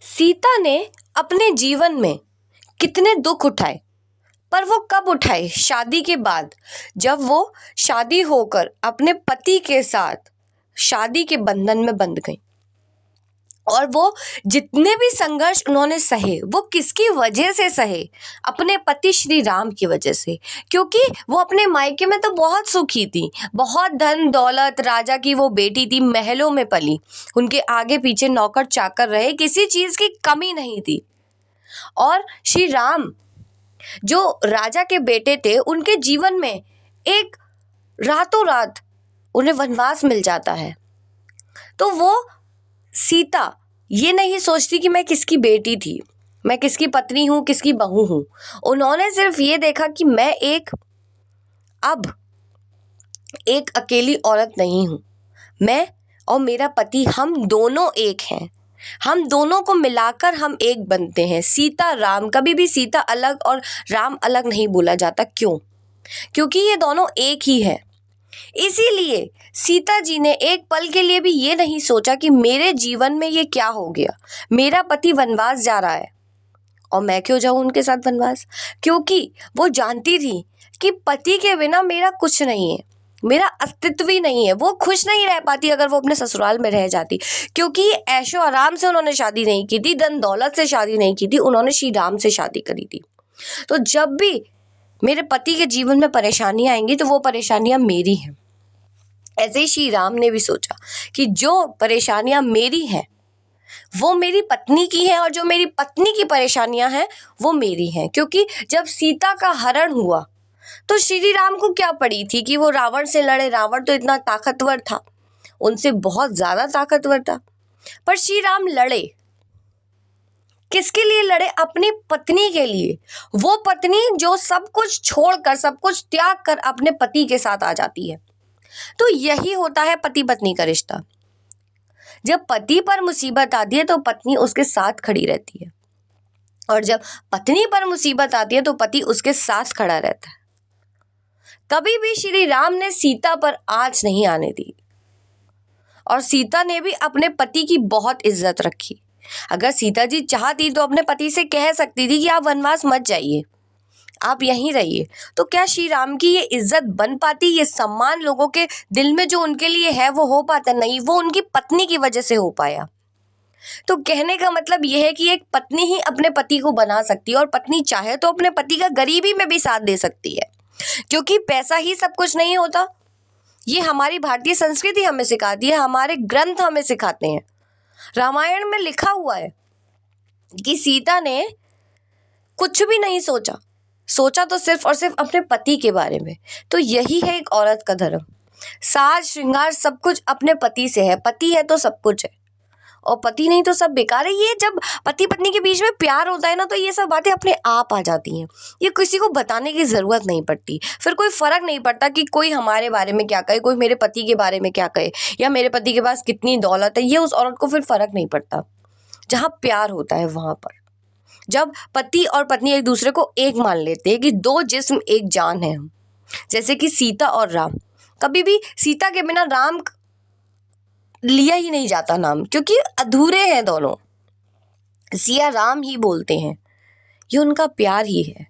सीता ने अपने जीवन में कितने दुख उठाए, पर वो कब उठाए? शादी के बाद, जब वो शादी होकर अपने पति के साथ शादी के बंधन में बंध गई। और वो जितने भी संघर्ष उन्होंने सहे, वो किसकी वजह से सहे? अपने पति श्री राम की वजह से। क्योंकि वो अपने मायके में तो बहुत सुखी थी, बहुत धन दौलत, राजा की वो बेटी थी, महलों में पली, उनके आगे पीछे नौकर चाकर रहे, किसी चीज की कमी नहीं थी। और श्री राम जो राजा के बेटे थे, उनके जीवन में एक रातों रात उन्हें वनवास मिल जाता है। तो वो सीता ये नहीं सोचती कि मैं किसकी बेटी थी, मैं किसकी पत्नी हूँ, किसकी बहू हूँ। उन्होंने सिर्फ ये देखा कि मैं अब एक अकेली औरत नहीं हूँ, मैं और मेरा पति हम दोनों एक हैं, हम दोनों को मिलाकर हम एक बनते हैं। सीता राम, कभी भी सीता अलग और राम अलग नहीं बोला जाता। क्यों? क्योंकि ये दोनों एक ही है। इसीलिए सीता जी ने एक पल के लिए भी ये नहीं सोचा कि मेरे जीवन में ये क्या हो गया, मेरा पति वनवास जा रहा है और मैं क्यों जाऊं उनके साथ वनवास। क्योंकि वो जानती थी कि पति के बिना मेरा कुछ नहीं है, मेरा अस्तित्व ही नहीं है। वो खुश नहीं रह पाती अगर वो अपने ससुराल में रह जाती, क्योंकि ऐशो आराम से उन्होंने शादी नहीं की थी, धन दौलत से शादी नहीं की थी, उन्होंने श्री राम से शादी करी थी। तो जब भी मेरे पति के जीवन में परेशानियां आएंगी तो वो परेशानियां मेरी हैं। ऐसे ही श्री राम ने भी सोचा कि जो परेशानियां मेरी हैं वो मेरी पत्नी की हैं, और जो मेरी पत्नी की परेशानियां हैं वो मेरी हैं। क्योंकि जब सीता का हरण हुआ तो श्री राम को क्या पड़ी थी कि वो रावण से लड़े। रावण तो इतना ताकतवर था, उनसे बहुत ज्यादा ताकतवर था, पर श्री राम लड़े। किसके लिए लड़े? अपनी पत्नी के लिए। वो पत्नी जो सब कुछ छोड़कर, सब कुछ त्याग कर अपने पति के साथ आ जाती है। तो यही होता है पति पत्नी का रिश्ता। जब पति पर मुसीबत आती है तो पत्नी उसके साथ खड़ी रहती है, और जब पत्नी पर मुसीबत आती है तो पति उसके साथ खड़ा रहता है। कभी भी श्री राम ने सीता पर आंच नहीं आने दी, और सीता ने भी अपने पति की बहुत इज्जत रखी। अगर सीता जी चाहती तो अपने पति से कह सकती थी कि आप वनवास मत जाइए, आप यहीं रहिए। तो क्या श्री राम की ये इज्जत बन पाती, ये सम्मान लोगों के दिल में जो उनके लिए है वो हो पाता? नहीं, वो उनकी पत्नी की वजह से हो पाया। तो कहने का मतलब यह है कि एक पत्नी ही अपने पति को बना सकती है, और पत्नी चाहे तो अपने पति का गरीबी में भी साथ दे सकती है, क्योंकि पैसा ही सब कुछ नहीं होता। ये हमारी भारतीय संस्कृति हमें सिखाती है, हमारे ग्रंथ हमें सिखाते हैं। रामायण में लिखा हुआ है कि सीता ने कुछ भी नहीं सोचा, सोचा तो सिर्फ और सिर्फ अपने पति के बारे में। तो यही है एक औरत का धर्म। साज श्रृंगार सब कुछ अपने पति से है, पति है तो सब कुछ है, और पति नहीं तो सब बेकार है। ये जब पति पत्नी के बीच में प्यार होता है ना, तो ये सब बातें अपने आप आ जाती हैं। ये किसी को बताने की ज़रूरत नहीं पड़ती। फिर कोई फ़र्क नहीं पड़ता कि कोई हमारे बारे में क्या कहे, कोई मेरे पति के बारे में क्या कहे, या मेरे पति के पास कितनी दौलत है। ये उस औरत को फिर फ़र्क नहीं पड़ता। जहाँ प्यार होता है वहाँ पर, जब पति और पत्नी एक दूसरे को एक मान लेते हैं कि दो जिस्म एक जान है। जैसे कि सीता और राम, कभी भी सीता के बिना राम लिया ही नहीं जाता नाम, क्योंकि अधूरे हैं दोनों। सिया राम ही बोलते हैं, ये उनका प्यार ही है।